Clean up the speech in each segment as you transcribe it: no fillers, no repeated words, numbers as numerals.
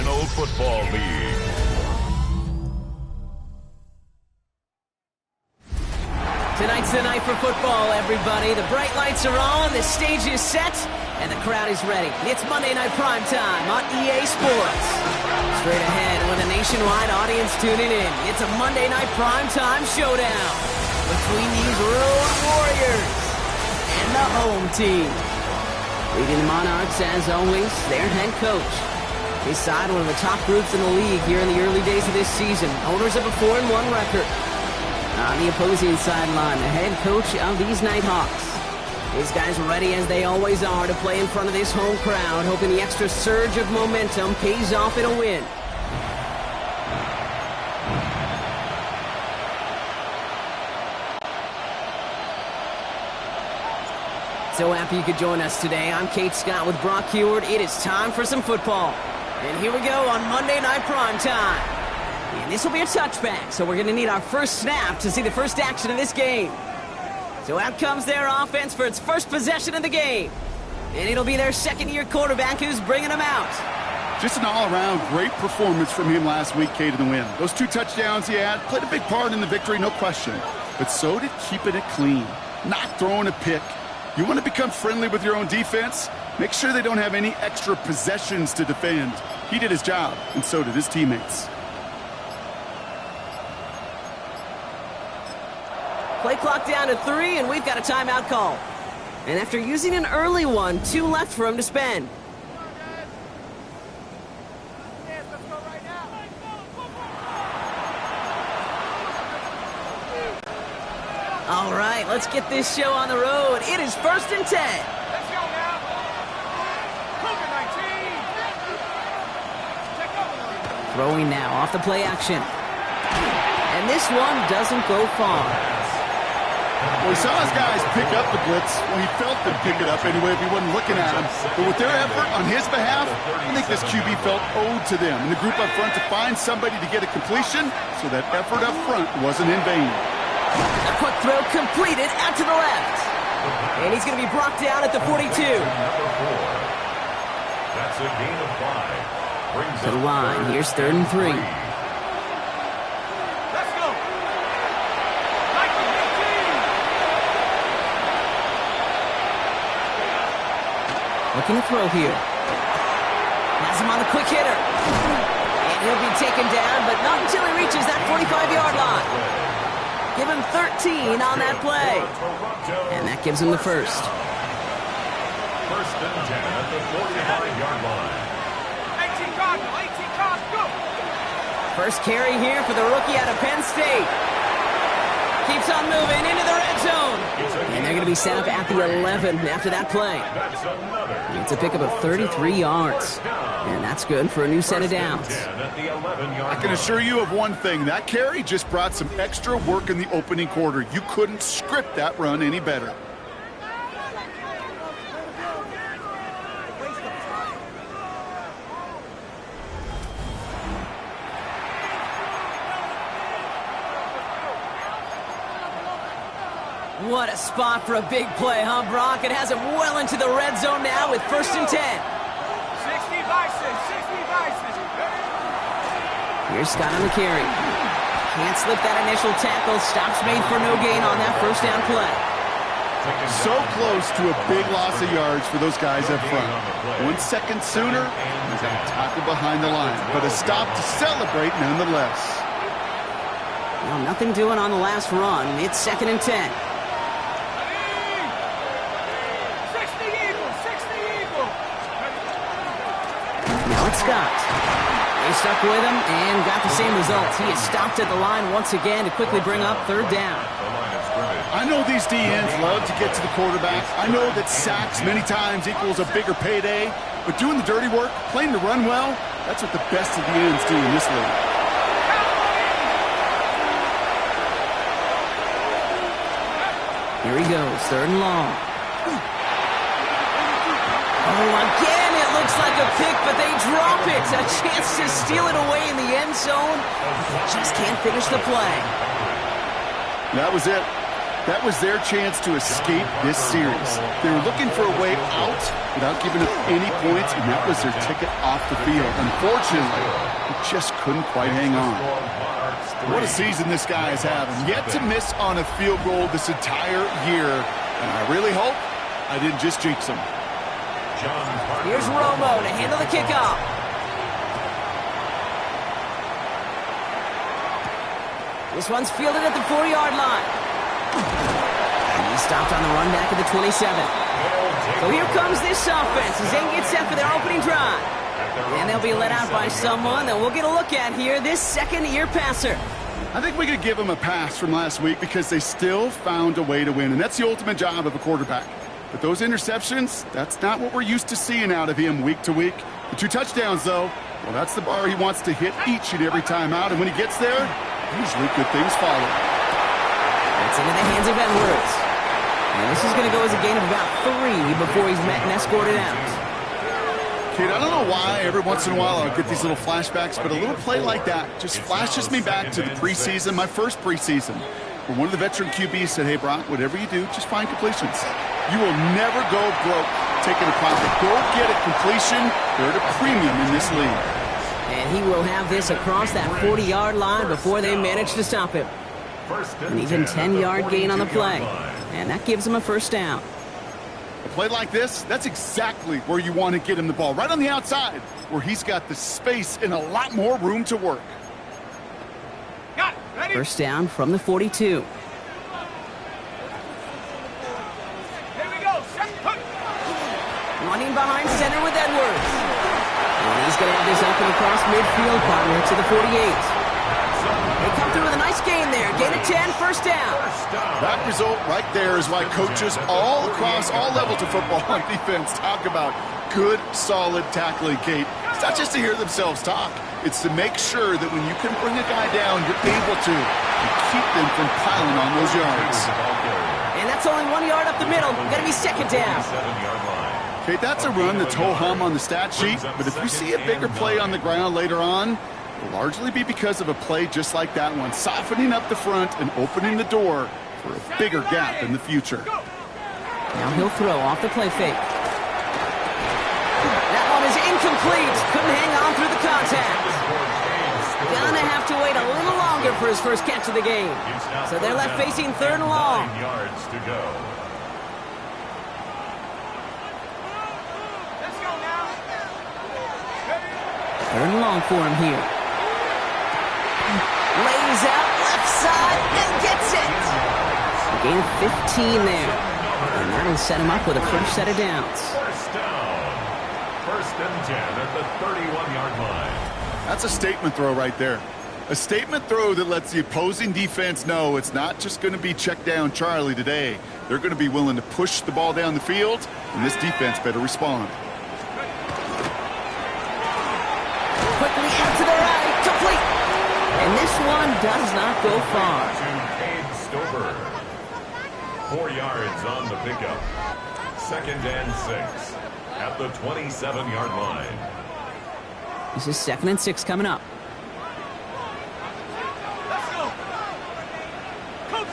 National Football League. Tonight's the night for football, everybody. The bright lights are on, the stage is set, and the crowd is ready. It's Monday Night Prime Time on EA Sports. Straight ahead with a nationwide audience tuning in. It's a Monday Night Prime Time showdown between these road warriors and the home team. Leading the Monarchs, as always, their head coach. His side, one of the top groups in the league here in the early days of this season. Owners of a 4-1 record. On the opposing sideline, the head coach of these Nighthawks. These guys ready as they always are to play in front of this home crowd, hoping the extra surge of momentum pays off in a win. So happy you could join us today. I'm Kate Scott with Brock Heward. It is time for some football. And here we go on Monday Night Prime Time. And this will be a touchback, so we're going to need our first snap to see the first action of this game. So out comes their offense for its first possession of the game. And it'll be their second-year quarterback who's bringing them out. Just an all-around great performance from him last week, Kate, in the win. Those 2 touchdowns he had played a big part in the victory, no question. But so did keeping it clean, not throwing a pick. You want to become friendly with your own defense? Make sure they don't have any extra possessions to defend. He did his job, and so did his teammates. Play clock down to 3, and we've got a timeout call. And after using an early one, 2 left for him to spend. All right, let's get this show on the road. It is 1st and 10. Let's go now. Throwing now off the play action. And this one doesn't go far. Well, he saw his guys pick up the blitz. Well, he felt them pick it up anyway if he wasn't looking at him. But with their effort on his behalf, I think this QB felt owed to them and the group up front to find somebody to get a completion, so that effort up front wasn't in vain. A quick throw completed out to the left. And he's going to be brought down at the 42. That's a gain of 5. To the line, here's 3rd and 3. Looking to throw here. Has him on the quick hitter. And he'll be taken down, but not until he reaches that 45-yard line. Give him 13 on that play. And that gives him the first. 1st and 10 at the 45-yard line. 18 Cardinal, 18 Cardinal, go! First carry here for the rookie out of Penn State. Keeps on moving into the red zone. And they're going to be set up at the 11 after that play. It's a pickup of 33 yards. And that's good for a new set of downs. I can assure you of one thing. That carry just brought some extra work in the opening quarter. You couldn't script that run any better. What a spot for a big play, huh, Brock? It has him well into the red zone now with 1st and 10. 60 vices, 60 vices. Here's Scott on the carry. Can't slip that initial tackle. Stops made for no gain on that 1st down play. So close to a big loss of yards for those guys up front. 1 second sooner, he's got a tackle behind the line. But a stop to celebrate nonetheless. Well, nothing doing on the last run. It's 2nd and 10. Scott. They stuck with him and got the same results. He is stopped at the line once again to quickly bring up 3rd down. I know these DNs love to get to the quarterback. I know that sacks many times equals a bigger payday, but doing the dirty work, playing the run well, that's what the best of the ends do in this league. Here he goes, 3rd and long. Oh, again, it looks like a pick, but they drop it. A chance to steal it away in the end zone. Just can't finish the play. That was it. That was their chance to escape this series. They were looking for a way out without giving up any points, and that was their ticket off the field. Unfortunately, they just couldn't quite hang on. What a season this guy is having. Yet to miss on a field goal this entire year, and I really hope I didn't just jinx him. Here's Romo to handle the kickoff. This one's fielded at the 4-yard line. And he stopped on the run back at the 27. So here comes this offense as they get set for their opening drive. And they'll be let out by someone that we'll get a look at here, this second-year passer. I think we could give him a pass from last week because they still found a way to win, and that's the ultimate job of a quarterback. But those interceptions, that's not what we're used to seeing out of him week to week. The 2 touchdowns, though, well, that's the bar he wants to hit each and every time out, and when he gets there, usually good things follow. It's into the hands of Edwards. And this is going to go as a gain of about 3 before he's met and escorted out. Kid, I don't know why every once in a while I'll get these little flashbacks, but a little play like that just flashes me back to the preseason, my first preseason, where one of the veteran QBs said, hey, Brock, whatever you do, just find completions. You will never go broke taking a profit. Go get a completion. They're at a premium in this league. And he will have this across that 40-yard line before they manage to stop him. An even 10-yard gain on the play. And that gives him a first down. A play like this, that's exactly where you want to get him the ball. Right on the outside, where he's got the space and a lot more room to work. Got it. Ready? First down from the 42. Here we go. Set. Put. Running behind center with Edwards. And he's going to have this open across midfield, partner to the 48. They come through with a nice gain there. Gain of 10, first down. That result right there is why coaches all across all levels of football on defense talk about good, solid tackling, Kate. It's not just to hear themselves talk. It's to make sure that when you can bring a guy down, you're able to keep them from piling on those yards. And that's only 1 yard up the middle. Going to be second down. Kate, that's a run that's ho-hum on the stat sheet, but if you see a bigger play on the ground later on, it'll largely be because of a play just like that one, softening up the front and opening the door for a bigger gap in the future. Now he'll throw off the play fake. That one is incomplete. Couldn't hang on through the contact. Gonna have to wait a little longer for his first catch of the game. So they're left facing 3rd and long. 9 yards to go. Let's go now. 3rd and long for him here. Lays out left side and gets it. A gain of 15 there. And that'll set him up with a first set of downs. First down. First and 10 at the 31-yard line. That's a statement throw right there. A statement throw that lets the opposing defense know it's not just going to be check down Charlie today. They're going to be willing to push the ball down the field, and this defense better respond. Quickly out to the right, complete. And this one does not go far. To Cade Stover. 4 yards on the pickup. 2nd and 6 at the 27-yard line. This is 2nd and 6 coming up. Let's go. Coach.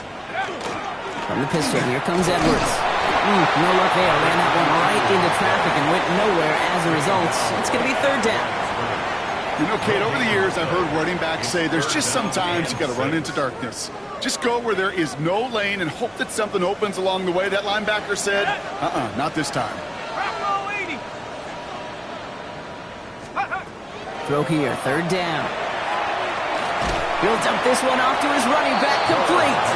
From the pistol, here comes Edwards. No luck there. Ran that one right into traffic and went nowhere as a result. It's going to be 3rd down. You know, Kate, over the years, I've heard running backs say there's just sometimes you got to run into darkness. Just go where there is no lane and hope that something opens along the way. That linebacker said, not this time. Roll 80. Throw here, 3rd down. He'll dump this one off to his running back, complete.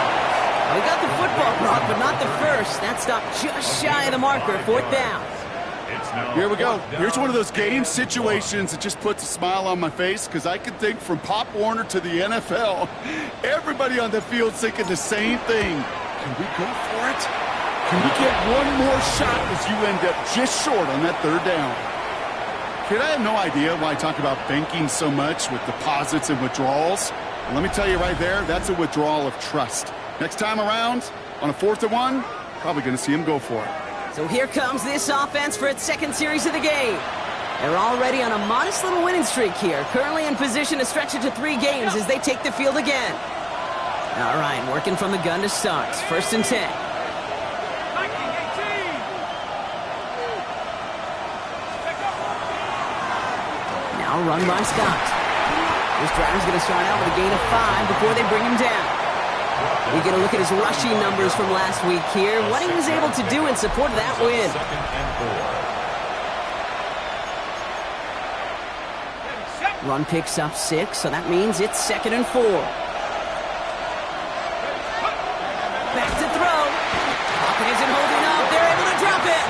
We got the football, Brock, but not the first. That stopped just shy of the marker, 4th down. Here we go. Here's one of those game situations that just puts a smile on my face because I can think from Pop Warner to the NFL. Everybody on the field thinking the same thing. Can we go for it? Can we get one more shot as you end up just short on that 3rd down? Kid, I have no idea why I talk about banking so much with deposits and withdrawals. But let me tell you right there, that's a withdrawal of trust. Next time around, on a 4th and 1, probably going to see him go for it. So here comes this offense for its 2nd series of the game. They're already on a modest little winning streak here, currently in position to stretch it to 3 games as they take the field again. All right, working from the gun to start. 1st and 10. 19-18. Now run by Scott. This drive's going to start out with a gain of 5 before they bring him down. We get a look at his rushing numbers from last week here. What he was able to do in support of that win. 2nd and 4. Run picks up 6, so that means it's 2nd and 4. Back to throw. Pocket isn't holding up. They're able to drop it.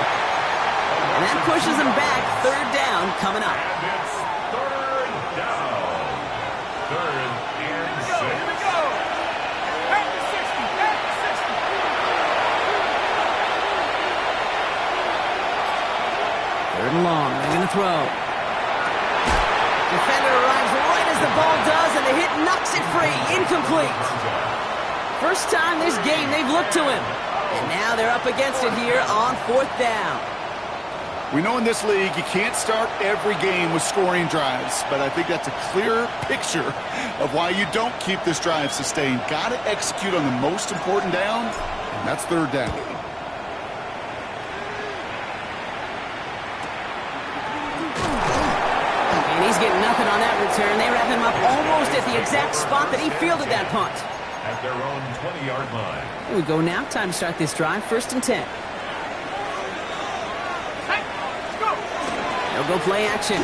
And that pushes them back. 3rd down coming up. And it's 3rd down. 3rd and 6. Here we go. Back to 60. Back to 60. 3rd and long. They're going to throw. Defender arrives right as the ball does, and the hit knocks it free. Incomplete. First time this game they've looked to him. And now they're up against it here on 4th down. We know in this league you can't start every game with scoring drives, but I think that's a clear picture of why you don't keep this drive sustained. Got to execute on the most important down, and that's 3rd down. And he's getting nothing on that return. They wrap him up almost at the exact spot that he fielded that punt. At their own 20-yard line. Here we go now. Time to start this drive. 1st and 10. They'll go play action.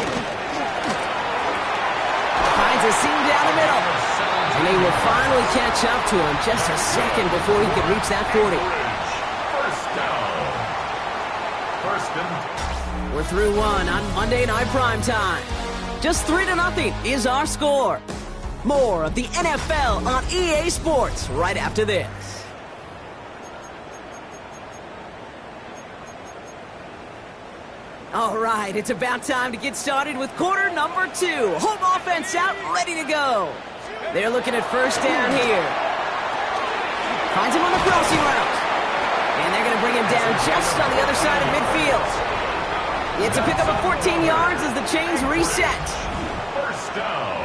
Finds a seam down the middle. And they will finally catch up to him just a second before he can reach that 40. 1st down. 1st and 10. We're through 1 on Monday Night Primetime. Just 3-0 is our score. More of the NFL on EA Sports right after this. All right, it's about time to get started with quarter number 2. Home offense out, ready to go. They're looking at 1st down here. Finds him on the crossing route. And they're going to bring him down just on the other side of midfield. It's a pickup of 14 yards as the chains reset. 1st down.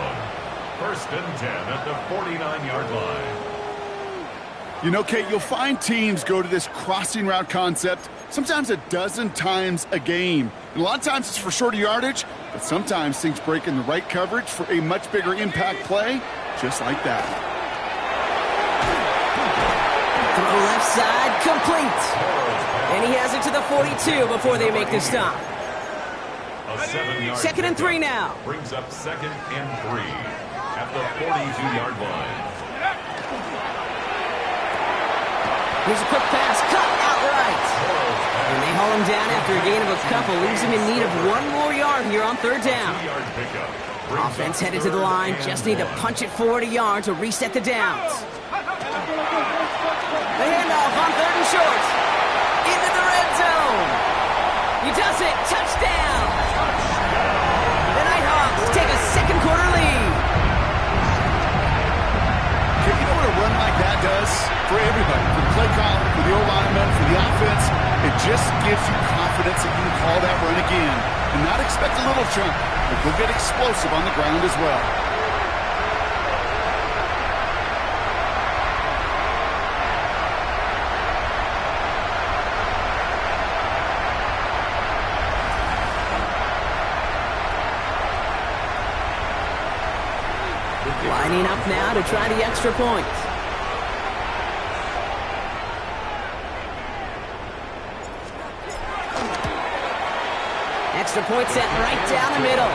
1st and 10 at the 49-yard line. You know, Kate, you'll find teams go to this crossing route concept sometimes a dozen times a game. And a lot of times it's for shorter yardage, but sometimes things break in the right coverage for a much bigger impact play, just like that. Throw left side, complete. And he has it to the 42 before they make the stop. A 7-yard 2nd and 3 now. brings up 2nd and 3 at the 42-yard line. Here's a quick pass, cut outright. And they haul him down after a gain of a couple. Leaves him in need of 1 more yard here on 3rd down. 2-yard pickup. Offense headed to the line. Just need to punch it forward a yard to reset the downs. The handoff on 3rd and short. Into the red zone. He does it. Touchdown. The Nighthawks take a 2nd quarter lead. You know what a run like that does for everybody, for the play caller, for the O-lineman, for the offense? It just gives you confidence that you can call that run again and not expect a little jump, but go get explosive on the ground as well. Lining up now to try the extra point. Extra point set right down the middle.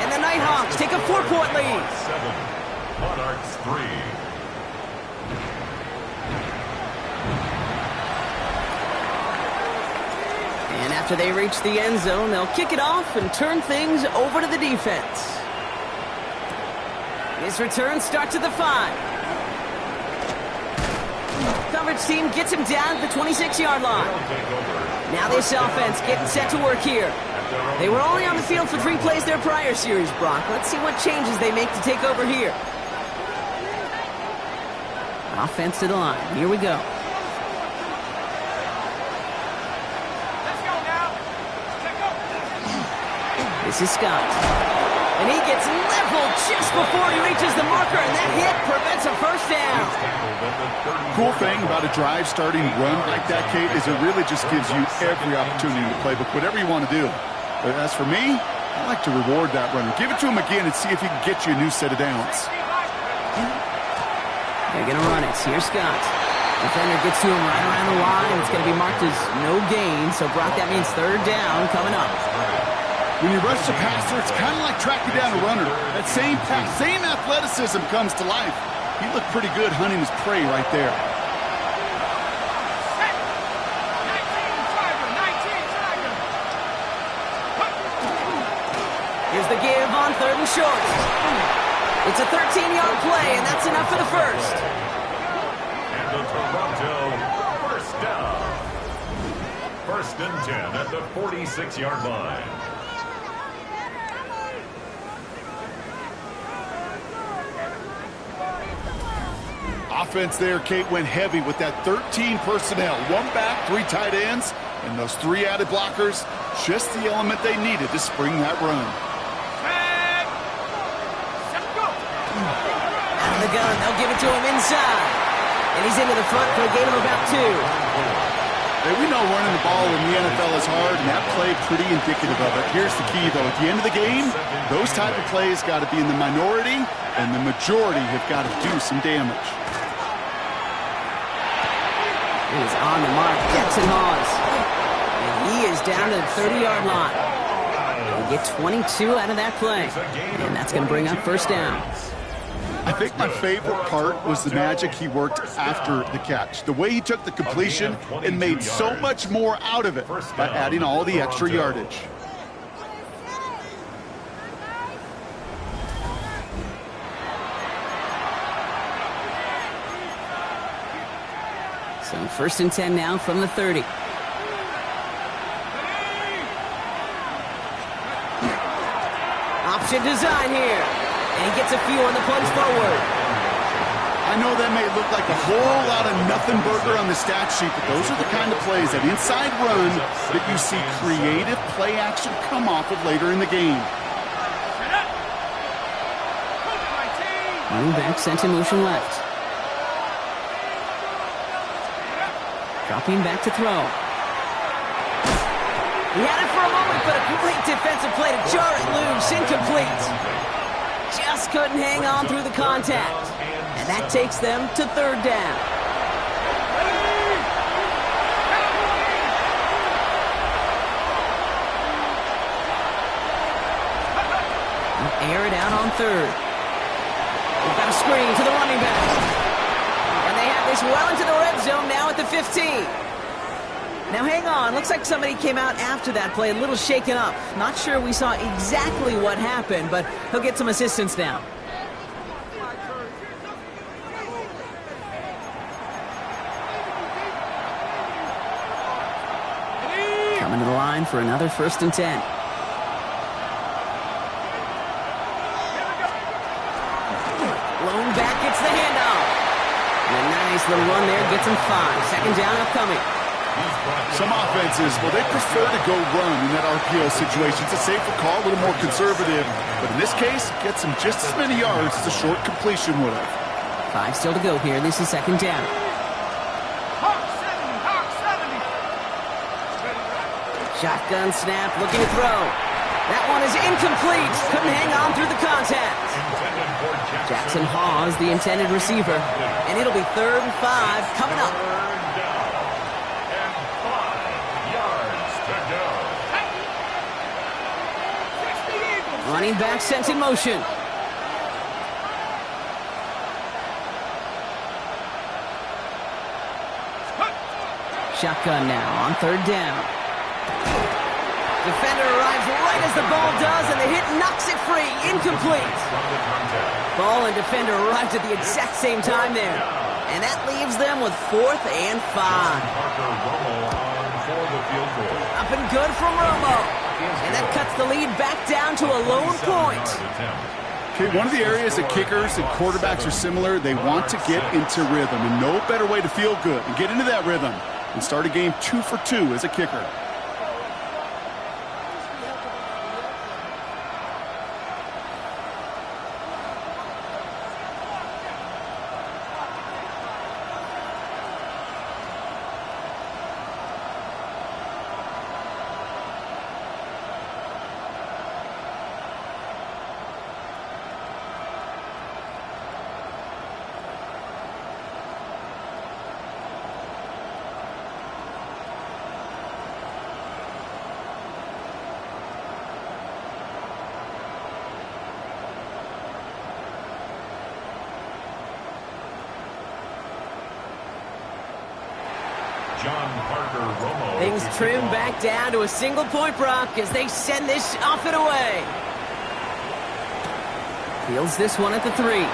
And the Nighthawks take a 4-point lead. 7. Monarchs 3. And after they reach the end zone, they'll kick it off and turn things over to the defense. His return starts at the 5. Coverage team gets him down at the 26-yard line. Now this offense getting set to work here. They were only on the field for 3 plays their prior series, Brock. Let's see what changes they make to take over here. Offense to the line. Here we go. Let's go now. Let's go. This is Scott. And he gets leverage tackle just before he reaches the marker, and that hit prevents a first down. Cool thing about a drive starting run like that, Kate, is it really just gives you every opportunity to playbook whatever you want to do. But as for me, I like to reward that runner. Give it to him again and see if he can get you a new set of downs. They're going to run it. Here's Scott. Defender gets to him right around the line. It's going to be marked as no gain. So, Brock, that means third down coming up. When you rush the passer, it's kind of like tracking down a runner. That same pass, same athleticism comes to life. He looked pretty good hunting his prey right there. Here's the give on third and short. It's a 13-yard play, and that's enough for the first. And the Toronto first down. First and 10 at the 46-yard line. Offense there, Kate, went heavy with that 13 personnel. One back, 3 tight ends, and those 3 added blockers. Just the element they needed to spring that run. Out of the gun, they'll give it to him inside. And he's into the front for a gain of about 2. Hey, we know running the ball in the NFL is hard, and that play pretty indicative of it. Here's the key, though. At the end of the game, those type of plays got to be in the minority, and the majority have got to do some damage. He is on the mark, Jackson Hawes. And he is down to the 30-yard line. He'll get 22 out of that play. And that's going to bring up first down. I think my favorite part was the magic he worked after the catch. The way he took the completion and made so much more out of it by adding all the extra yardage. So first and 10 now from the 30. Option design here. And he gets a few on the plunge forward. I know that may look like a whole lot of nothing burger on the stat sheet, but those are the kind of plays, that inside run, that you see creative play action come off of later in the game. Running back sent in motion left. Dropping back to throw. He had it for a moment, but a complete defensive play to jar it loose. Incomplete. Just couldn't hang on through the contact. And that takes them to third down. Air it out on third. We've got a screen to the running back. And they have this well into the red zone now at the 15. Now hang on, looks like somebody came out after that play a little shaken up. Not sure we saw exactly what happened, but he'll get some assistance now. Coming to the line for another first and 10. Lone back gets the handoff. And a nice little run there gets him 5. Second down upcoming. Some offenses, well, they prefer to go run in that RPO situation. It's a safer call, a little more conservative. But in this case, it gets him just as many yards as a short completion would have. 5 still to go here. This is second down. Shotgun snap, looking to throw. That one is incomplete. Couldn't hang on through the contact. Jackson Hawes, the intended receiver. And it'll be third and 5 coming up. Running back sent in motion. Shotgun now on third down. Defender arrives right as the ball does, and the hit knocks it free. Incomplete. Ball and defender arrived at the exact same time there. And that leaves them with 4th and 5. Up and good from Romo. And that cuts the lead back down to a lone point. Okay, one of the areas that kickers and quarterbacks are similar, they want to get into rhythm. And no better way to feel good and get into that rhythm and start a game 2 for 2 as a kicker. John Parker Romo. Things trim back down to a single point, Brock, as they send this off and away. Fields this one at the 3.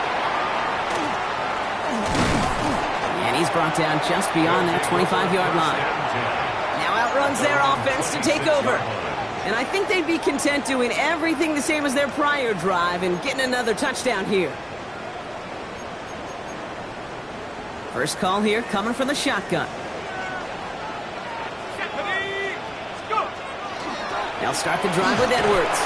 And he's brought down just beyond that 25-yard line. Now outruns their offense to take over. And I think they'd be content doing everything the same as their prior drive and getting another touchdown here. First call here coming from the shotgun. They'll start the drive with Edwards.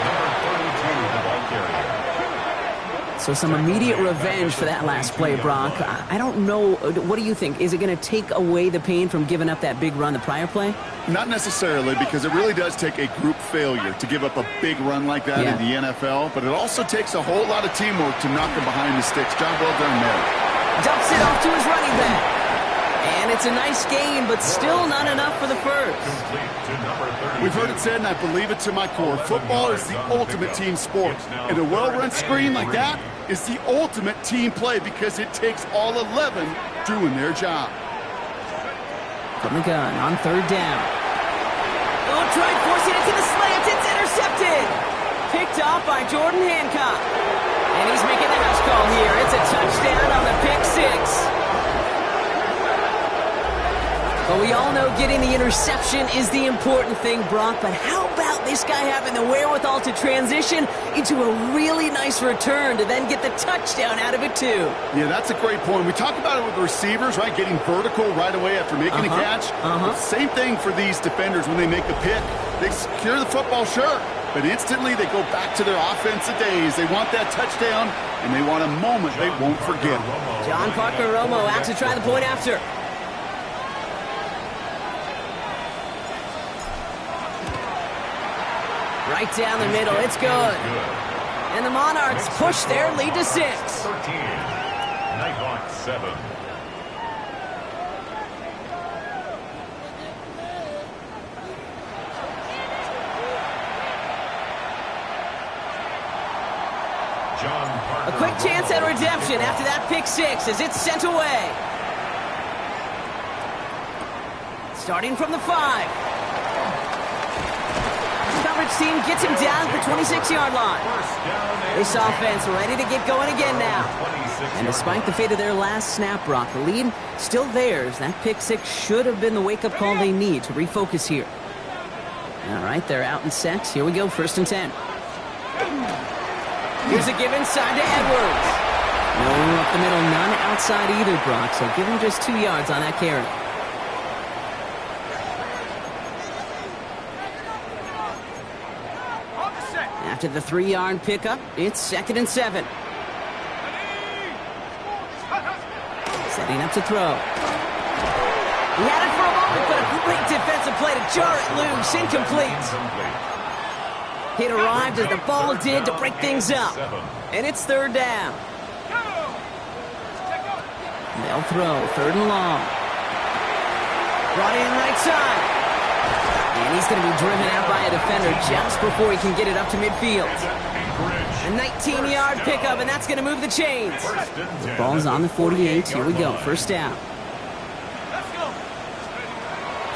Number 32, the ball carrier. So some immediate revenge for that last play, Brock. I don't know. What do you think? Is it going to take away the pain from giving up that big run the prior play? Not necessarily, because it really does take a group failure to give up a big run like that in the NFL, but it also takes a whole lot of teamwork to knock him behind the sticks. Job well done there. Dumps it off to his running back. And it's a nice game, but still not enough for the first. We've heard it said, and I believe it to my core, football is the ultimate team sport. And a well-run screen like that is the ultimate team play because it takes all 11 doing their job. From the gun on third down. Oh, tried forcing it to the slant. It's intercepted. Picked off by Jordan Hancock. And he's making the house call here. It's a touchdown on the pick 6. But we all know getting the interception is the important thing, Brock. But how about this guy having the wherewithal to transition into a really nice return to then get the touchdown out of it, too? Yeah, that's a great point. We talk about it with the receivers, right? Getting vertical right away after making a catch. Same thing for these defenders when they make a pick. They secure the football, sure, but instantly they go back to their offensive days. They want that touchdown, and they want a moment they won't forget. John Parker Romo out to try the point after. Right down the middle, it's good. And the Monarchs push their lead to 6. 13. Nighthawk 7. John Parker. A quick chance at redemption after that pick 6 as it's sent away. Starting from the 5. Coverage team gets him down at the 26-yard line. This offense ready to get going again now. And despite the fate of their last snap, Brock, the lead still theirs. That pick 6 should have been the wake-up call they need to refocus here. All right, they're out and set. Here we go, 1st and 10. Here's a give inside to Edwards. No room up the middle, none outside either, Brock. So give him just 2 yards on that carry. After the 3-yard pickup, it's 2nd and 7. Setting up to throw. He had it for a moment, but a great defensive play to jar it loose. Incomplete. It arrived as the ball did to break things up. And it's 3rd down. They'll throw 3rd and long. Brought in right side. And he's going to be driven out by a defender just before he can get it up to midfield. A 19-yard pickup, and that's going to move the chains. The ball's on the 48. Here we go. 1st down.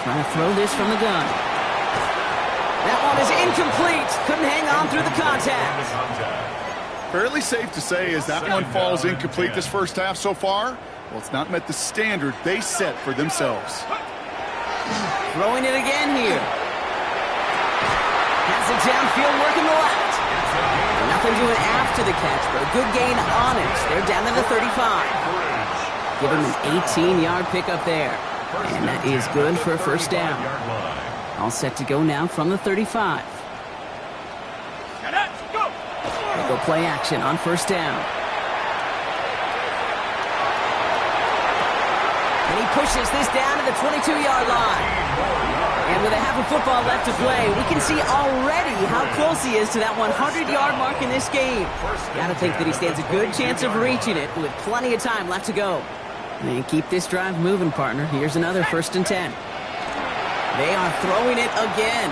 Trying to throw this from the gun. That one is incomplete. Couldn't hang on through the contact. Fairly safe to say as that one falls incomplete this first half so far. Well, it's not met the standard they set for themselves. Throwing it again here. Has it downfield, working the left. Nothing doing after the catch, but a good gain on it. They're down to the 35. Give him an 18-yard pickup there. And that is good for a 1st down. All set to go now from the 35. They go play action on 1st down. And he pushes this down to the 22-yard line. And with a half of football left to play, we can see already how close he is to that 100-yard mark in this game. Gotta think that he stands a good chance of reaching it with plenty of time left to go. And keep this drive moving, partner. Here's another 1st and 10. They are throwing it again.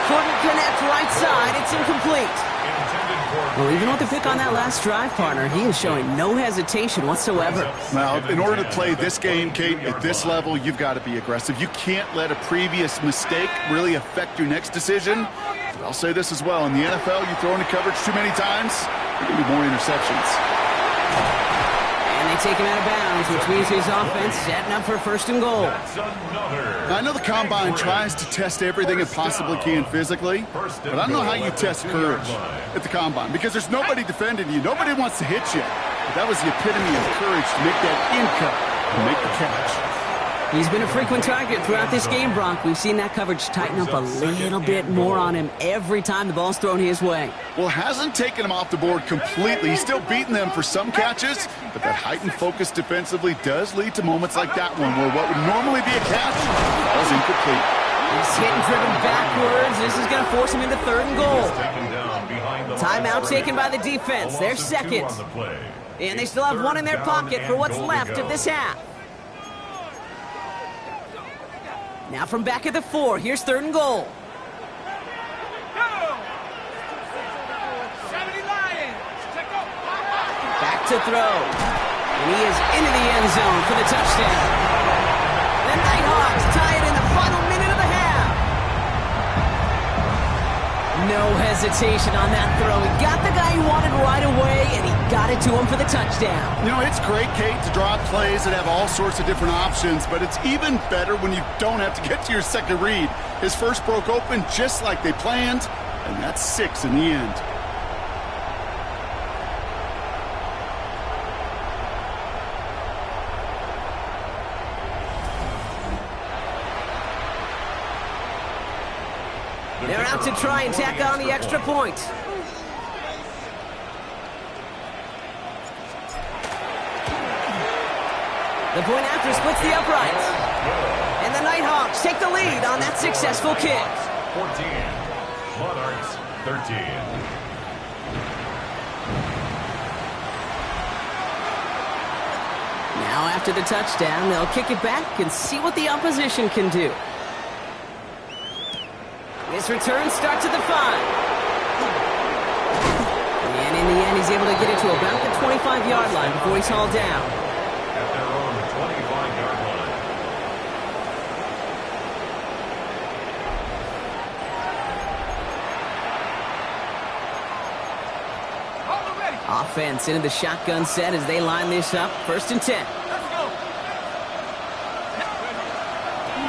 Couldn't connect right side. It's incomplete. Intended for Well, even with the pick on that last drive, partner, he is showing no hesitation whatsoever. Well, in order to play this game, Kate, at this level, you've got to be aggressive. You can't let a previous mistake really affect your next decision. But I'll say this as well. In the NFL, you throw into coverage too many times, there are going to be more interceptions. And they take him out of bounds, which means his offense setting up for 1st and goal. Now, I know the Combine tries to test everything it possibly can physically, but I don't know how you test courage at the Combine, because there's nobody defending you. Nobody wants to hit you. But that was the epitome of courage to make that in cut and make the catch. He's been a frequent target throughout this game, Brock. We've seen that coverage tighten up a little bit more on him every time the ball's thrown his way. Well, hasn't taken him off the board completely. He's still beating them for some catches, but that heightened focus defensively does lead to moments like that one where what would normally be a catch falls incomplete. He's hitting driven backwards. This is going to force him into 3rd and goal. Timeout taken by the defense. They're second. And they still have one in their pocket for what's left of this half. Now from back at the 4, here's 3rd and goal. Back to throw. And he is into the end zone for the touchdown. The Nighthawks tie it in the final minute of the half. No hesitation on that throw. He got the guy he wanted right away, and he got it to him for the touchdown. You know, it's great, Kate, to draw up plays that have all sorts of different options, but it's even better when you don't have to get to your second read. His first broke open just like they planned, and that's 6 in the end. They're out to try and tack on the extra point. The point after splits the uprights. And the Nighthawks take the lead on that successful kick. 14, Monarchs 13. Now after the touchdown, they'll kick it back and see what the opposition can do. This return starts at the 5. And in the end, he's able to get it to about the 25-yard line before he's hauled down. At their own 25-yard line. Offense into the shotgun set as they line this up. 1st and 10.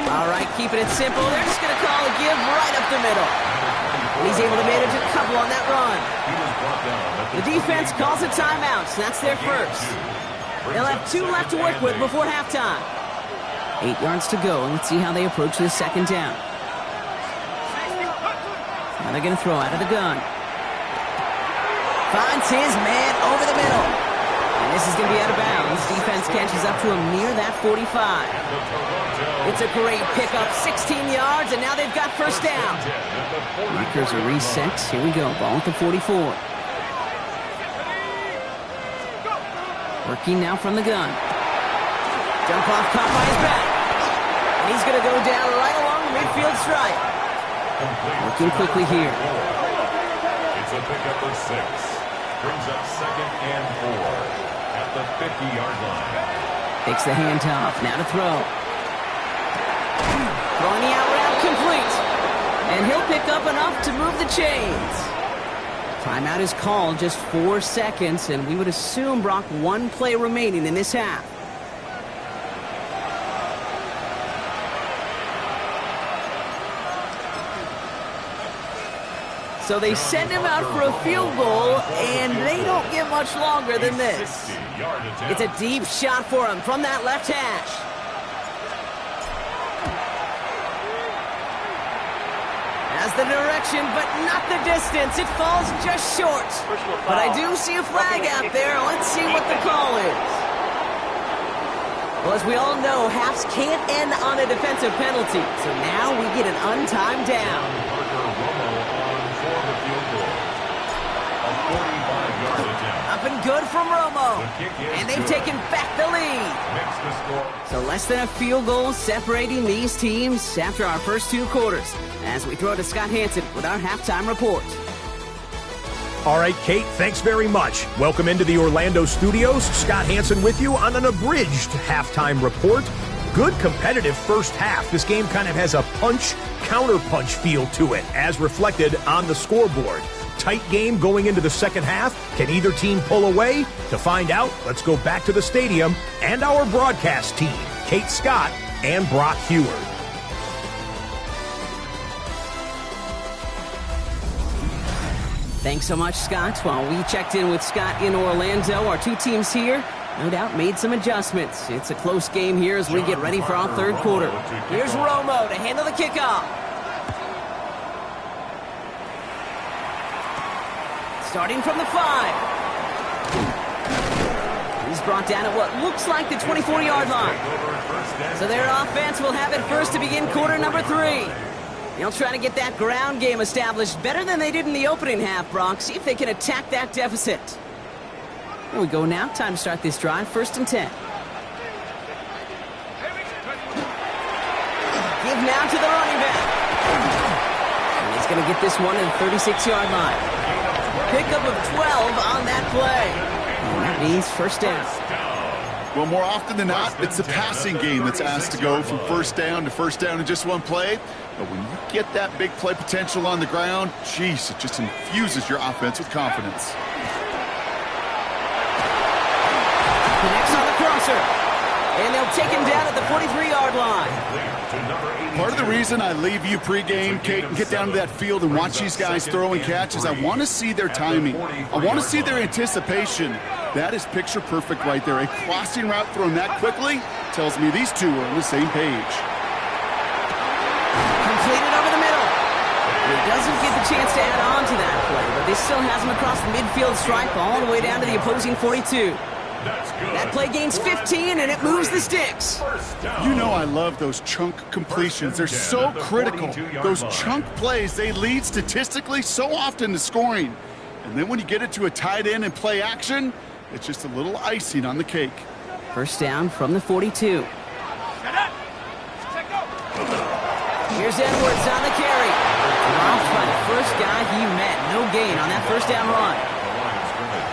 All right, keeping it simple. They're just going to call a give right up the middle. And he's able to manage a couple on that run. The defense calls a timeout, so that's their first. They'll have 2 left to work with before halftime. 8 yards to go, and let's see how they approach this 2nd down. Now they're going to throw out of the gun. Finds his man over the middle. And this is going to be out of bounds. Defense catches up to him near that 45. It's a great pickup, 16 yards, and now they've got 1st down. Markers are Yr2. Here we go, ball at the 44. Working now from the gun. Jump off, caught by his back. And he's going to go down right along the midfield stripe. Working quickly here. It's a pickup of 6. Brings up 2nd and 4 at the 50-yard line. Takes the handoff, now to throw. Throwing the out route complete. And he'll pick up enough to move the chains. Timeout is called, just 4 seconds, and we would assume, Brock, 1 play remaining in this half. So they send him out for a field goal, and they don't get much longer than this. It's a deep shot for him from that left hash. Has the direction, but not the distance. It falls just short. But I do see a flag out there. Let's see what the call is. Well, as we all know, halves can't end on a defensive penalty. So now we get an untimed down. Up and good from Romo. And they've taken back the lead. So less than a field goal separating these teams after our first 2 quarters. As we throw to Scott Hansen with our halftime report. All right, Kate, thanks very much. Welcome into the Orlando studios. Scott Hansen with you on an abridged halftime report. Good competitive first half. This game kind of has a punch-counter-punch feel to it, as reflected on the scoreboard. Tight game going into the second half. Can either team pull away? To find out, let's go back to the stadium and our broadcast team, Kate Scott and Brock Heward. Thanks so much, Scott. While we checked in with Scott in Orlando, our two teams here, no doubt, made some adjustments. It's a close game here as we get ready for our third quarter. Here's Romo to handle the kickoff. Starting from the 5. He's brought down at what looks like the 24-yard line. So their offense will have it first to begin quarter number 3. They'll try to get that ground game established better than they did in the opening half, Brock. See if they can attack that deficit. Here we go now. Time to start this drive. 1st and 10. Give now to the running back. And he's going to get this one at the 36-yard line. Pickup of 12 on that play. And that means first down. Well, more often than not, it's the passing game that's asked to go from first down in just one play. But when you get that big play potential on the ground, geez, it just infuses your offense with confidence. Connects on the crosser. And they'll take him down at the 43-yard line. Part of the reason I leave you pregame, Kate, and get down to that field and watch these guys throw and catch is I want to see their timing. I want to see their anticipation. That is picture perfect right there. A crossing route thrown that quickly tells me these two are on the same page. Completed over the middle. He doesn't get the chance to add on to that play, but this still has him across the midfield stripe all the way down to the opposing 42. That play gains 15, and it moves the sticks. You know I love those chunk completions. They're so critical. Those chunk plays, they lead statistically so often to scoring. And then when you get it to a tight end and play action, it's just a little icing on the cake. First down from the 42. Here's Edwards on the carry. Dropped by the first guy he met. No gain on that first down run.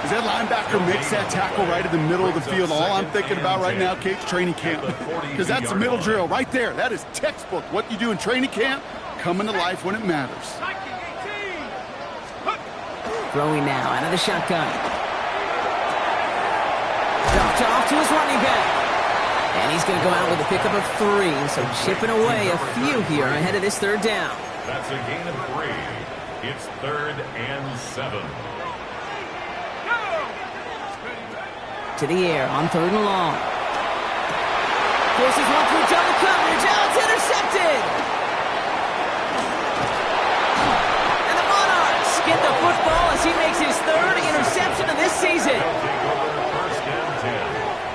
As that linebacker makes that tackle right in the middle of the field, all I'm thinking about right now, Kate's training camp. Because that's the middle drill right there. That is textbook. What you do in training camp, coming to life when it matters. Throwing now out of the shotgun. Dropped off to his running back. And he's going to go out with a pickup of 3. So chipping away a few here ahead of this third down. That's a gain of 3. It's 3rd and 7. To the air on 3rd and long. Forces one through double coverage. Oh, it's intercepted. And the Monarchs get the football as he makes his 3rd interception of this season. They'll take over 1st and 10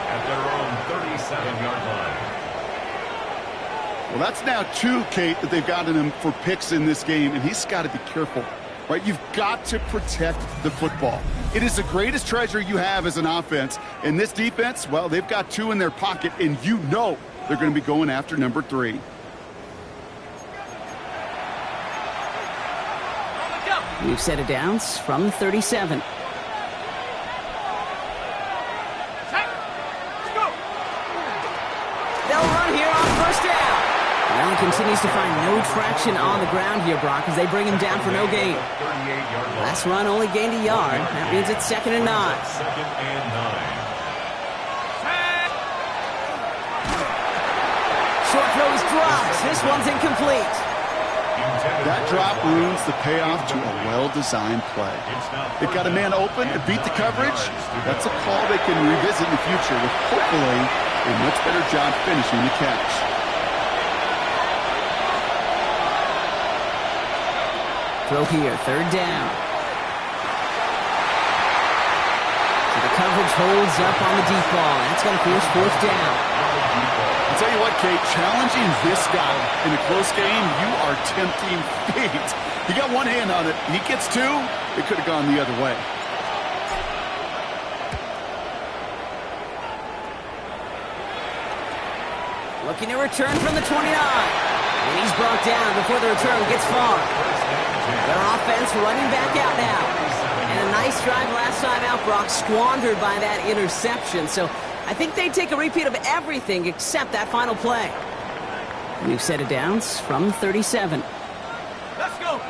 at their own 37-yard line. Well, that's now 2, Kate, that they've gotten him for picks in this game, and he's got to be careful. Right? You've got to protect the football. It is the greatest treasure you have as an offense. And this defense, well, they've got 2 in their pocket, and you know they're going to be going after number 3. We've set it down from 37. They'll run here on first down. Well, he continues to find no traction on the ground here, Brock, as they bring him down for no gain. Last run only gained a yard. That means it's 2nd and 9. 2nd and 9. Short throw is dropped. This one's incomplete. That drop ruins the payoff to a well-designed play. They've got a man open to beat the coverage. That's a call they can revisit in the future with hopefully a much better job finishing the catch. Throw here, 3rd down. So the coverage holds up on the deep ball. That's going to force 4th down. I'll tell you what, Kate, challenging this guy in a close game, you are tempting fate. He got one hand on it. He gets 2. It could have gone the other way. Looking to return from the 29. And he's brought down before the return gets far. Their offense running back out now. And a nice drive last time out, Brock, squandered by that interception. So I think they take a repeat of everything except that final play. We've set it downs from 37. Let's go.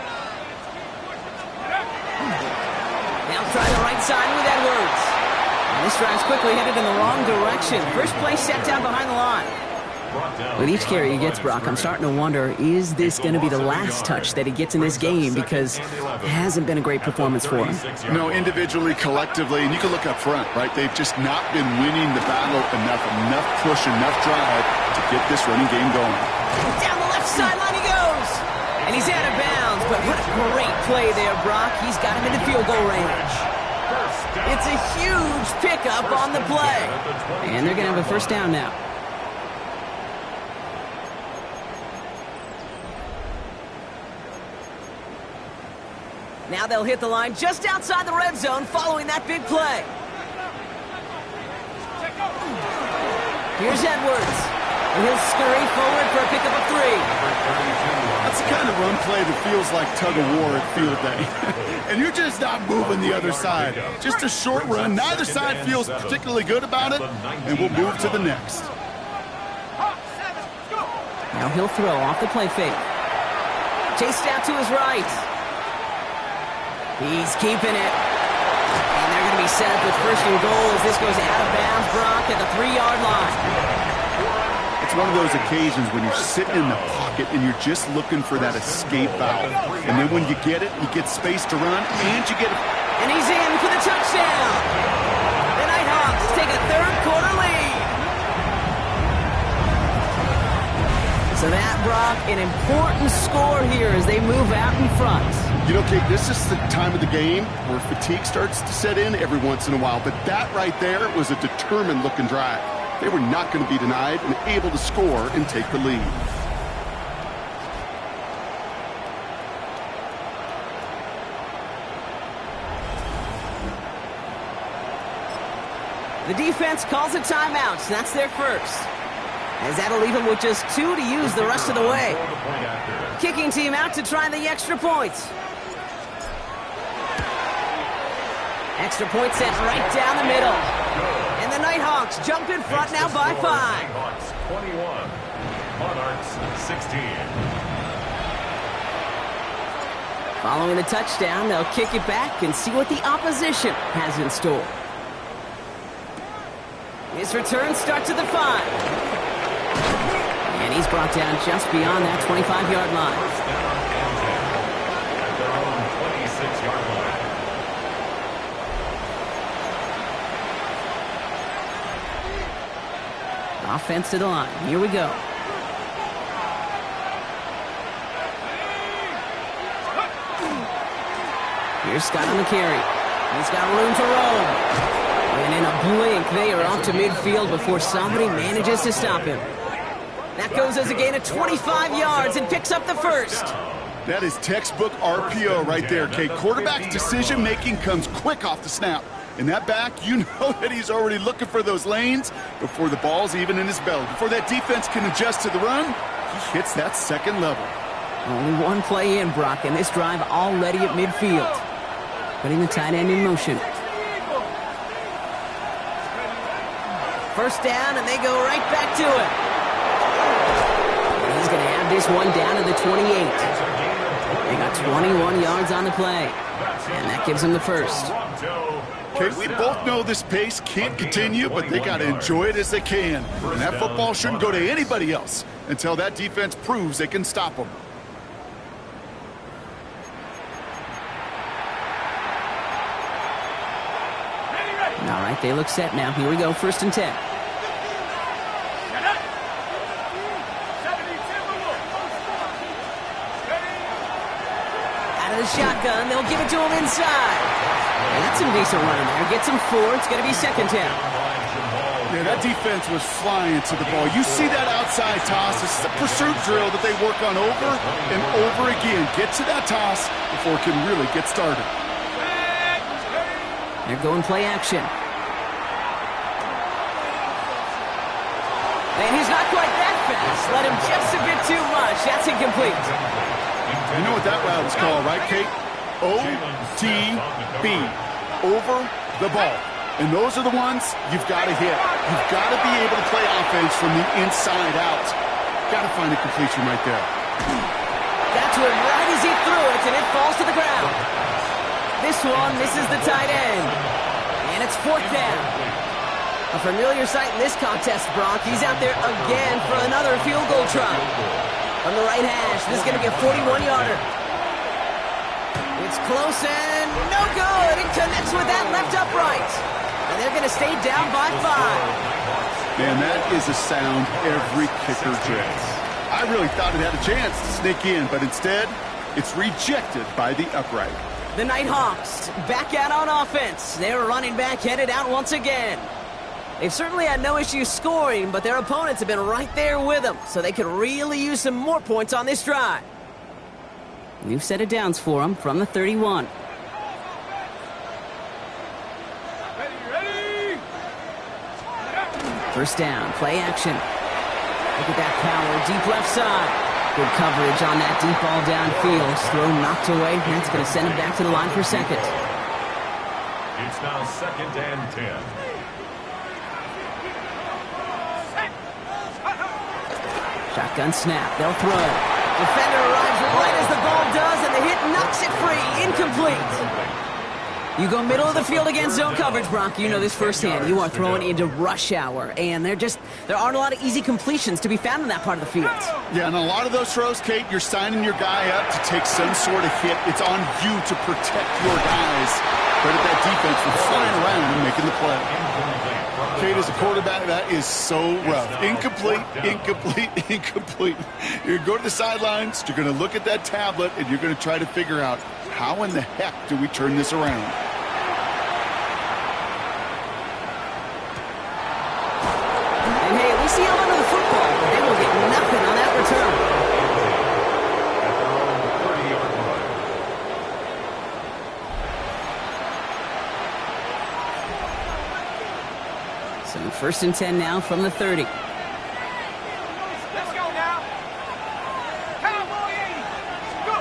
Now try the right side with Edwards. And this drive's quickly headed in the wrong direction. First play set down behind the line. With each carry he gets, Brock, I'm starting to wonder, is this going to be the last touch that he gets in this game? Because it hasn't been a great performance for him. No, individually, collectively, and you can look up front, right? They've just not been winning the battle enough push, enough drive to get this running game going. Down the left sideline he goes. And he's out of bounds, but what a great play there, Brock. He's got him in the field goal range. It's a huge pickup on the play. And they're going to have a first down now. Now they'll hit the line just outside the red zone following that big play. Here's Edwards. And he'll scurry forward for a pickup of 3. That's the kind of run play that feels like tug-of-war at field day. And you're just not moving the other side. Just a short run. Neither side feels particularly good about it, and we'll move to the next. Now he'll throw off the play fake. Chased out to his right. He's keeping it. And they're going to be set up with first and goal as this goes out of bounds, Brock, at the 3-yard line. It's one of those occasions when you're sitting in the pocket and you're just looking for that escape valve. And then when you get it, you get space to run, and you get it. And he's in for the touchdown. The Nighthawks take a third-quarter lead. So that, Brock, an important score here as they move out in front. You know, Kate, this is the time of the game where fatigue starts to set in every once in a while. But that right there was a determined-looking drive. They were not going to be denied and able to score and take the lead. The defense calls a timeout, so that's their first. As that'll leave them with just 2 to use the rest of the way. Kicking team out to try the extra points. Extra point set right down the middle. And the Nighthawks jump in front now by 5. Nighthawks 21, Monarchs 16. Following the touchdown, they'll kick it back and see what the opposition has in store. His return starts at the 5. And he's brought down just beyond that 25-yard line. First down and 10 at their own 26-yard line. Offense to the line. Here we go. Here's Scott on the carry. He's got room to roam. And in a blink, they are off to midfield before somebody manages to stop him. That goes as a gain of 25 yards and picks up the first. That is textbook RPO right there, Kate. Quarterback's decision-making comes quick off the snap. And that back, you know that he's already looking for those lanes before the ball's even in his belly. Before that defense can adjust to the run, he hits that second level. Only one play in, Brock, and this drive already at midfield. Putting the tight end in motion. First down, and they go right back to it. And he's going to have this one down to the 28. They got 21 yards on the play. And that gives them the first. Okay, we both know this pace can't continue, but they got to enjoy it as they can. And that football shouldn't go to anybody else until that defense proves they can stop them. All right, they look set now. Here we go, 1st and 10. Out of the shotgun, they'll give it to him inside. And that's some decent running there. Gets him 4. It's going to be 2nd down. Yeah, that defense was flying to the ball. You see that outside toss. This is a pursuit drill that they work on over and over again. Get to that toss before it can really get started. They're going play action. And he's not quite that fast. Let him just a bit too much. That's incomplete. You know what that route is called, right, Kate? OTB. over the ball. And those are the ones you've got to hit. You've got to be able to play offense from the inside out. Got to find a completion right there. Got to him right as he threw it, and it falls to the ground. This one misses the tight end. And it's 4th down. A familiar sight in this contest, Brock. He's out there again for another field goal try. From the right hash, this is going to be a 41-yarder. It's close and no good. It connects with that left upright. And they're going to stay down by 5. Man, that is a sound every kicker dreads. I really thought it had a chance to sneak in, but instead, it's rejected by the upright. The Nighthawks back out on offense. Their running back headed out once again. They've certainly had no issue scoring, but their opponents have been right there with them, so they could really use some more points on this drive. New set of downs for them from the 31. Ready. First down, play action. Look at that power, deep left side. Good coverage on that deep ball downfield. Throw knocked away. That's going to send him back to the line for second. It's now 2nd and 10. Shotgun snap. They'll throw. Defender arrives right as the ball does, and the hit knocks it free. Incomplete. You go middle of the field against zone coverage, Brock. You know this firsthand. You are throwing into rush hour, and there aren't a lot of easy completions to be found in that part of the field. Yeah, and a lot of those throws, Kate, you're signing your guy up to take some sort of hit. It's on you to protect your guys. Credit that defense for flying around and making the play. Kate, as a quarterback, that is so rough. Incomplete, incomplete, incomplete. You're going to go to the sidelines, you're going to look at that tablet, and you're going to try to figure out, how in the heck do we turn this around? And hey, we see him under the football, but they will get nothing on that return. So 1st and 10 now from the 30. Let's go now. Cowboy, go.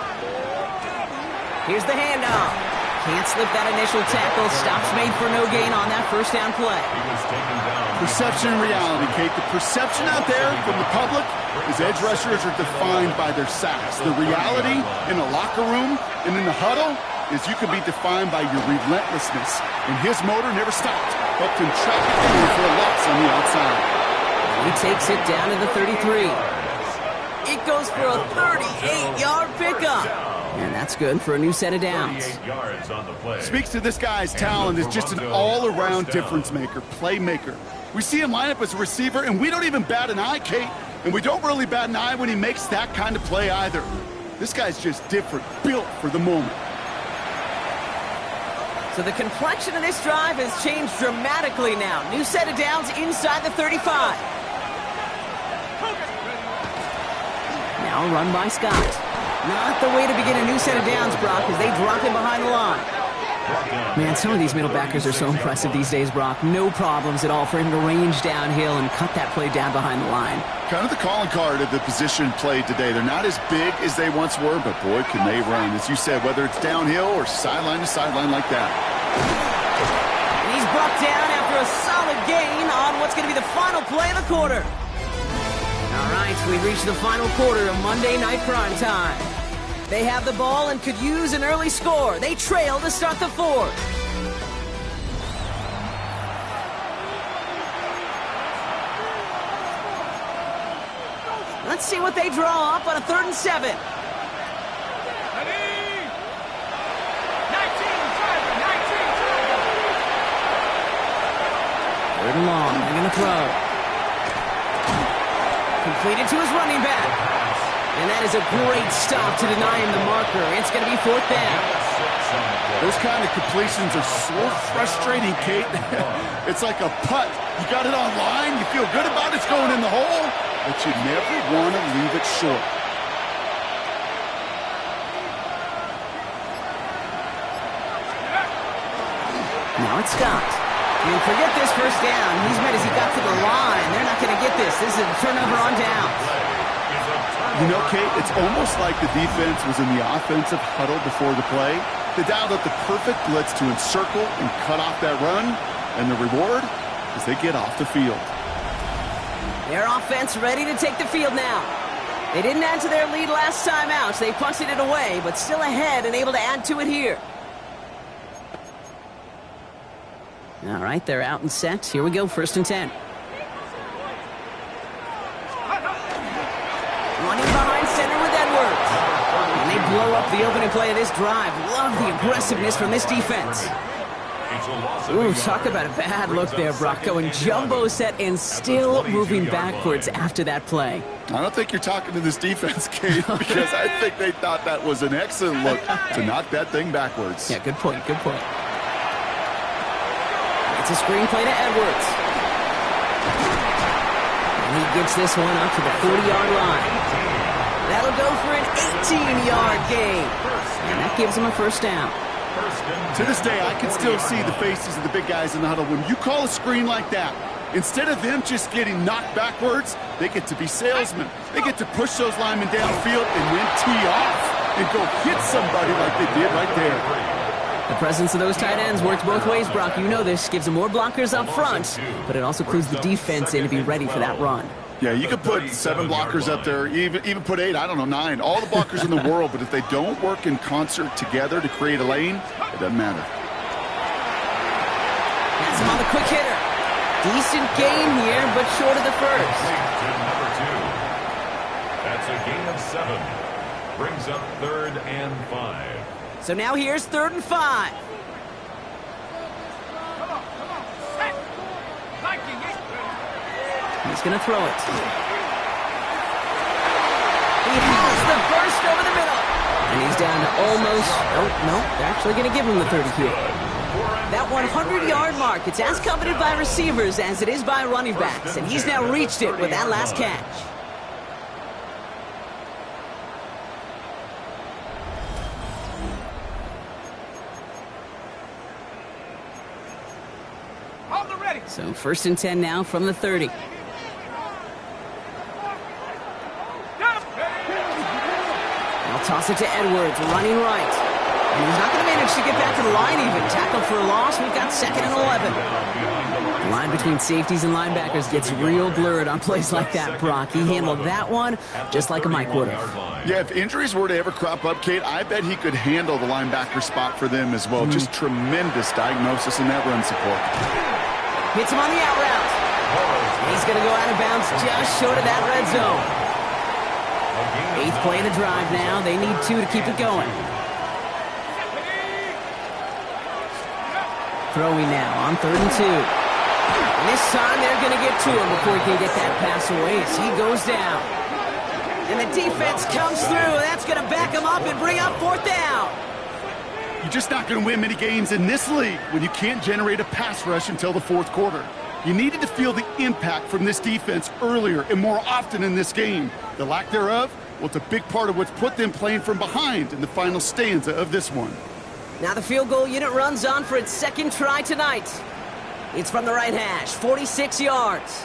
Here's the handoff. Can't slip that initial tackle. Stops made for no gain on that first down play. Perception and reality, Kate. The perception out there from the public is edge rushers are defined by their sacks. The reality in a locker room and in the huddle is you can be defined by your relentlessness. And his motor never stopped. Helped him track it through for a loss on the outside. He takes it down to the 33. It goes for a 38-yard pickup. And that's good for a new set of downs. Speaks to this guy's talent as just an all-around difference maker, playmaker. We see him line up as a receiver, and we don't even bat an eye, Kate. And we don't really bat an eye when he makes that kind of play either. This guy's just different, built for the moment. So the complexion of this drive has changed dramatically now. New set of downs inside the 35. Now run by Scott. Not the way to begin a new set of downs, Brock, as they drop him behind the line. Man, some of these middle backers are so impressive these days, Brock. No problems at all for him to range downhill and cut that play down behind the line. Kind of the calling card of the position played today. They're not as big as they once were, but boy, can they run. As you said, whether it's downhill or sideline to sideline like that. And he's brought down after a solid gain on what's going to be the final play of the quarter. All right, we've reached the final quarter of Monday Night Prime Time. They have the ball and could use an early score. They trail to start the fourth. Let's see what they draw up on a 3rd and 7. Ready? 19, driver, 19, driver. 3rd and long, they're going to throw. Completed to his running back. And that is a great stop to deny him the marker. It's going to be 4th down. Those kind of completions are so frustrating, Kate. It's like a putt. You got it on line, you feel good about it, it's going in the hole, but you never want to leave it short. Now it's Scott. And forget this first down. He's mad as he got to the line. They're not going to get this. This is a turnover on downs. You know, Kate, it's almost like the defense was in the offensive huddle before the play. They dialed up the perfect blitz to encircle and cut off that run, and the reward is they get off the field. Their offense ready to take the field now. They didn't add to their lead last time out, so they punted it away, but still ahead and able to add to it here. All right, they're out and set. Here we go, 1st and 10. Running behind center with Edwards. And they blow up the opening play of this drive. Love the aggressiveness from this defense. Ooh, talk about a bad look there, Brock. Going jumbo set and still moving backwards after that play. I don't think you're talking to this defense, Kate, because I think they thought that was an excellent look to knock that thing backwards. Yeah, good point, good point. It's a screen play to Edwards. And he gets this one up to the 40-yard line. That'll go for an 18-yard gain. And that gives him a 1st down. To this day, I can still see the faces of the big guys in the huddle. When you call a screen like that, instead of them just getting knocked backwards, they get to be salesmen. They get to push those linemen downfield and then tee off and go hit somebody like they did right there. The presence of those tight ends works both ways, Brock. You know this. Gives them more blockers up front, but it also clues the defense in to be ready for that run. Yeah, you could put 7 blockers up there, even put 8, I don't know, 9. All the blockers in the world, but if they don't work in concert together to create a lane, it doesn't matter. That's him on the quick hitter. Decent gain here, but short of the 1st. That's a gain of 7. Brings up 3rd and 5. So now here's 3rd and 5. He's going to throw it. He has the burst over the middle. And he's down to almost, no, they're actually going to give him the 30 here. That 100-yard mark, it's as coveted by receivers as it is by running backs. And he's now reached it with that last catch. So 1st and 10 now from the 30. I'll toss it to Edwards, running right. And he's not going to manage to get back to the line even. Tackle for a loss. We've got 2nd and 11. The line between safeties and linebackers gets real blurred on plays like that, Brock. He handled that one just like a Mike would have. Yeah, if injuries were to ever crop up, Kate, I bet he could handle the linebacker spot for them as well. Just tremendous diagnosis in that run support. Hits him on the out route. He's going to go out of bounds just short of that red zone. 8th play of the drive now. They need 2 to keep it going. Throwing now on 3rd and 2. And this time they're going to get to him before he can get that pass away as he goes down. And the defense comes through. That's going to back him up and bring up 4th down. You're just not going to win many games in this league when you can't generate a pass rush until the 4th quarter. You needed to feel the impact from this defense earlier and more often in this game. The lack thereof, well, it's a big part of what's put them playing from behind in the final stanza of this one. Now the field goal unit runs on for its 2nd try tonight. It's from the right hash, 46 yards.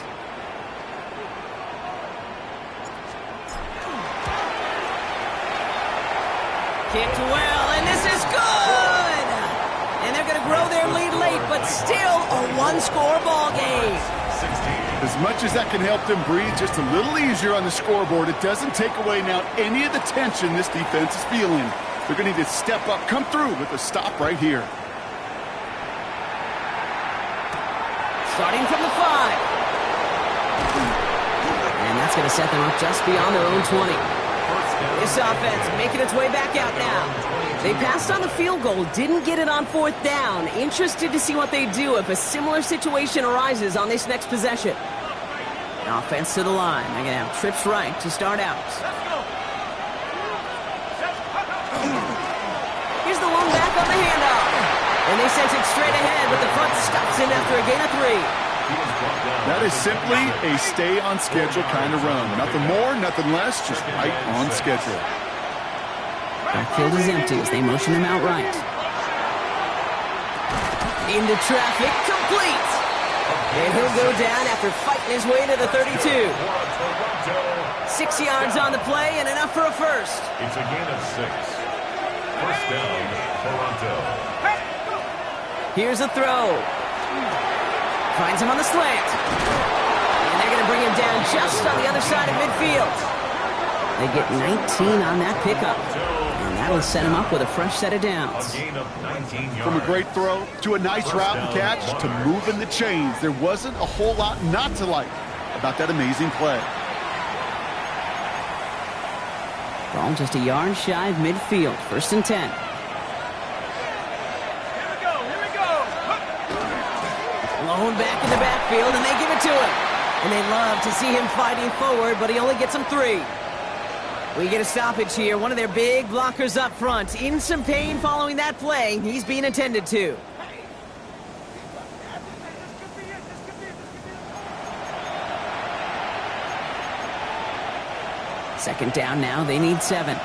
Kicked well, and this is good! And they're going to grow their lead late, but still a 1-score ball game. As much as that can help them breathe just a little easier on the scoreboard, it doesn't take away now any of the tension this defense is feeling. They're going to need to step up, come through with a stop right here. Starting from the 5. And that's going to set them up just beyond their own 20. This offense making its way back out now. They passed on the field goal, didn't get it on 4th down. Interested to see what they do if a similar situation arises on this next possession. An offense to the line. They're going to have trips right to start out. Here's the one back on the handoff. And they sent it straight ahead, but the front stops in after a gain of 3. That is simply a stay-on-schedule kind of run. Nothing more, nothing less, just right on schedule. Backfield is empty as they motion him out right. Into traffic, complete! And he'll go down after fighting his way to the 32. 6 yards on the play and enough for a 1st. It's a gain of 6. First down, Toronto. Here's a throw. Finds him on the slant. And they're going to bring him down just on the other side of midfield. They get 19 on that pickup. And that'll set him up with a fresh set of downs. A gain of 19 yards. From a great throw to a nice route and catch to moving the chains, there wasn't a whole lot not to like about that amazing play. Ball just a yard shy of midfield. First and 10. Here we go. Blown back in the backfield, and they give it to him. And they love to see him fighting forward, but he only gets them 3. We get a stoppage here. One of their big blockers up front. In some pain following that play. He's being attended to. Second down now. They need 7.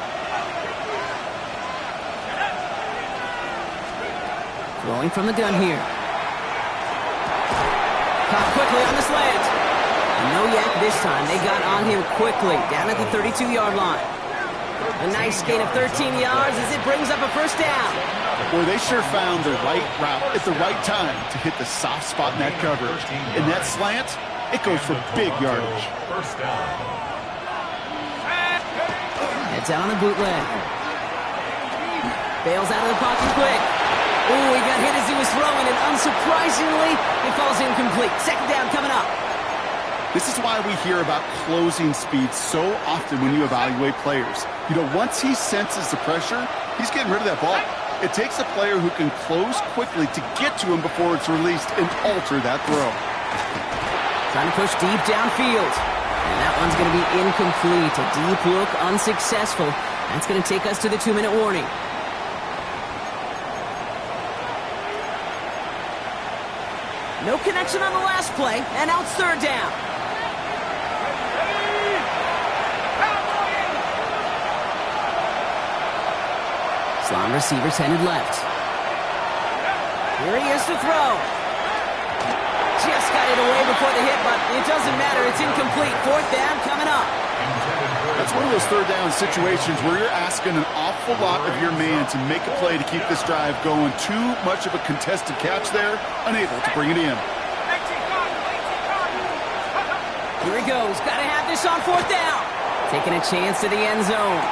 Throwing from the gun here. Caught quickly on the slant. No yak this time. They got on him quickly, down at the 32-yard line. A nice gain of 13 yards as it brings up a first down. Boy, they sure found the right route at the right time to hit the soft spot in that coverage. In that slant, it goes for big yardage. First down. Heads out on the bootleg. Bails out of the pocket quick. Ooh, he got hit as he was throwing, and unsurprisingly, it falls incomplete. Second down coming up. This is why we hear about closing speed so often when you evaluate players. You know, once he senses the pressure, he's getting rid of that ball. It takes a player who can close quickly to get to him before it's released and alter that throw. Trying to push deep downfield. And that one's going to be incomplete. A deep look, unsuccessful. That's going to take us to the 2-minute warning. No connection on the last play, and now it's third down. Slot receivers headed left. Here he is to throw. Just got it away before the hit, but it doesn't matter. It's incomplete. Fourth down coming up. That's one of those third down situations where you're asking an awful lot of your man to make a play to keep this drive going. Too much of a contested catch there, unable to bring it in. Here he goes. Got to have this on fourth down. Taking a chance to the end zone.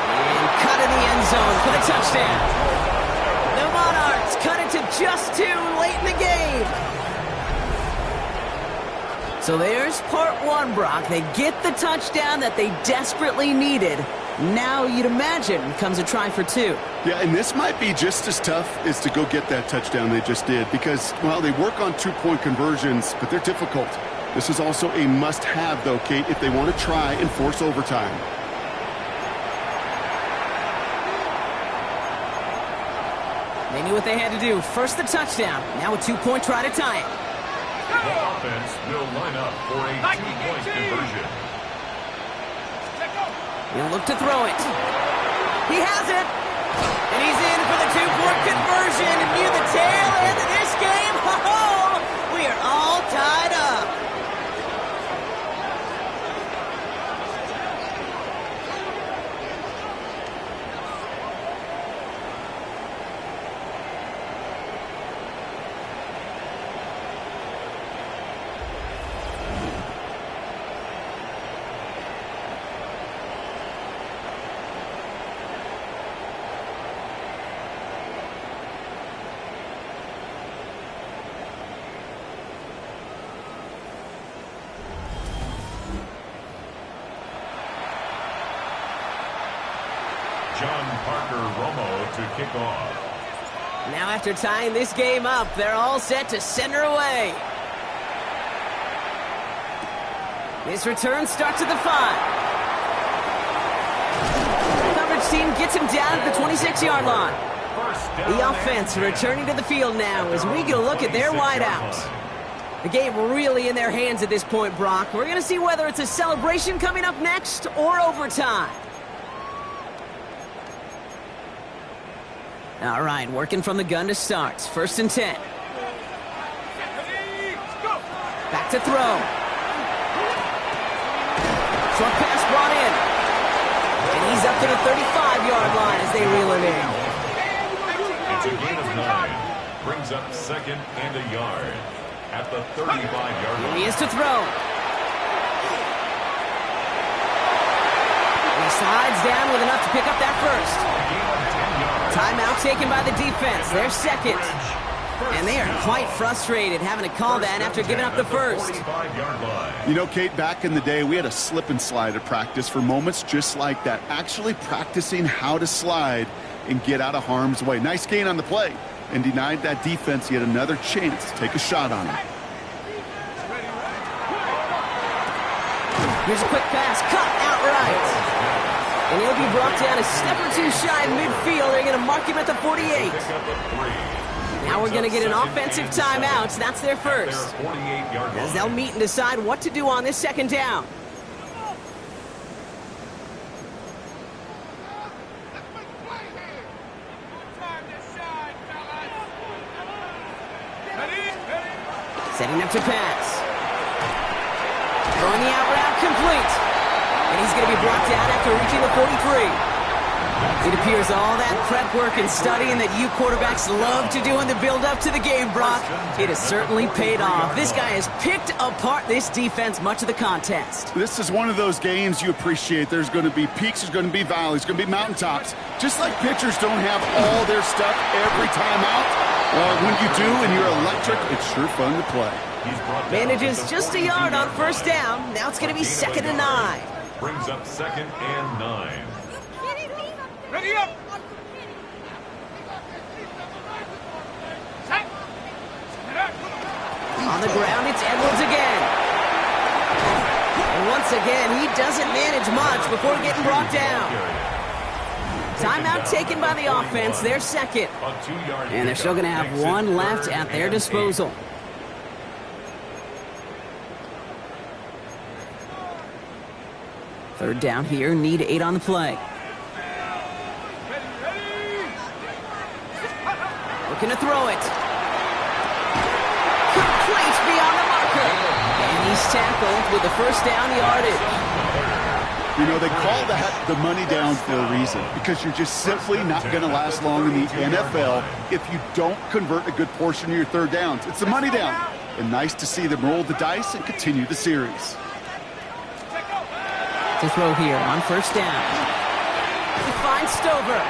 And cut in the end zone for the touchdown. The Monarchs cut it to just 2 late in the game. So there's part 1, Brock. They get the touchdown that they desperately needed. Now you'd imagine comes a try for 2. Yeah, and this might be just as tough as to go get that touchdown they just did because, well, they work on 2-point conversions, but they're difficult. This is also a must-have, though, Kate, if they want to try and force overtime. They knew what they had to do. First the touchdown. Now a 2-point try to tie it. The offense will line up for a 2-point conversion. He'll look to throw it. He has it. And he's in for the 2-point conversion. And near the tail end of this game, we are all tied up. To kick off. Now after tying this game up, they're all set to send her away. This return starts at the 5. The coverage team gets him down at the 26-yard line. The offense returning to the field now as we get a look at their wideouts. The game really in their hands at this point, Brock. We're going to see whether it's a celebration coming up next or overtime. All right, working from the gun to start. First and 10. Back to throw. Short pass brought in. And He's up to the 35-yard line as they reel him in. It's a gain of 9. Brings up 2nd and a yard at the 35-yard line. He is to throw. He slides down with enough to pick up that first. Timeout taken by the defense. Their second. And they are quite frustrated having to call that after giving up the first. You know, Kate, back in the day, we had a slip and slide at practice for moments just like that. Actually practicing how to slide and get out of harm's way. Nice gain on the play, and denied that defense yet another chance to take a shot on him. Here's a quick pass, cut outright. And he'll be brought down a step or two shy of midfield. They're going to mark him at the 48. Now we're going to get an offensive timeout. That's their first. As they'll meet and decide what to do on this second down. Setting up to pass. Throwing the out route complete. And he's going to be brought down after reaching the 43. It appears all that prep work and studying that you quarterbacks love to do in the build-up to the game, Brock, it has certainly paid off. This guy has picked apart this defense much of the contest. This is one of those games you appreciate. There's going to be peaks, there's going to be valleys, there's going to be mountaintops. Just like pitchers don't have all their stuff every time out, when you do and you're electric, it's sure fun to play. Manages just a yard on first down. Now it's going to be 2nd and 9. Brings up 2nd and 9. Ready up! On the ground, it's Edwards again. And once again, he doesn't manage much before getting brought down. Timeout taken by the offense, their second. And they're still going to have one left at their disposal. Third down here, need 8 on the play. Looking to throw it. Complete beyond the marker. And he's tackled with the first down yardage. You know, they call that the money down for a reason, because you're just simply not going to last long in the NFL if you don't convert a good portion of your third downs. It's the money down. And nice to see them roll the dice and continue the series. To throw here on first down. He finds Stover.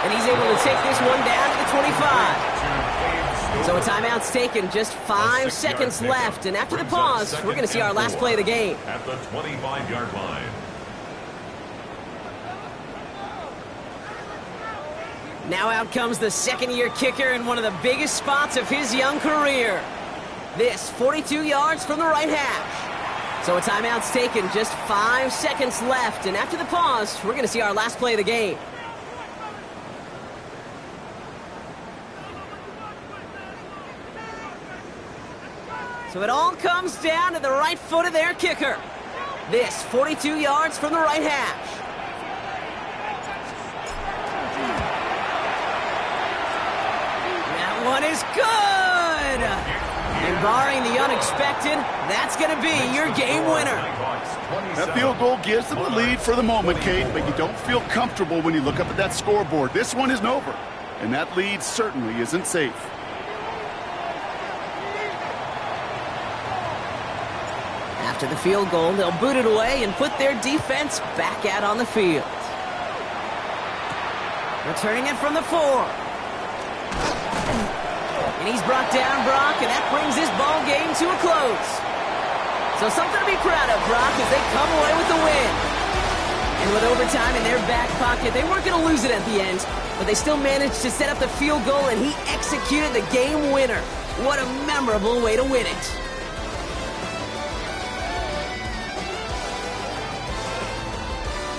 And he's able to take this one down to the 25. So a timeout's taken, just 5 seconds left. And after the pause, we're going to see our last play of the game. At the 25-yard line. Now out comes the second-year kicker in one of the biggest spots of his young career. This, 42 yards from the right hash. So a timeout's taken, just 5 seconds left. And after the pause, we're going to see our last play of the game. So it all comes down to the right foot of their kicker. This, 42 yards from the right hash. That one is good! And barring the unexpected, that's going to be your game winner. That field goal gives them the lead for the moment, Kate, but you don't feel comfortable when you look up at that scoreboard. This one isn't over, and that lead certainly isn't safe. After the field goal, they'll boot it away and put their defense back out on the field. Returning it from the 4. And he's brought down, Brock, and that brings this ball game to a close. So something to be proud of, Brock, as they come away with the win. And with overtime in their back pocket, they weren't going to lose it at the end, but they still managed to set up the field goal, and he executed the game winner. What a memorable way to win it.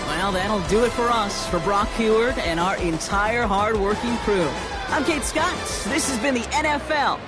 Well, that'll do it for us, for Brock Huard and our entire hard-working crew. I'm Kate Scott. This has been the NFL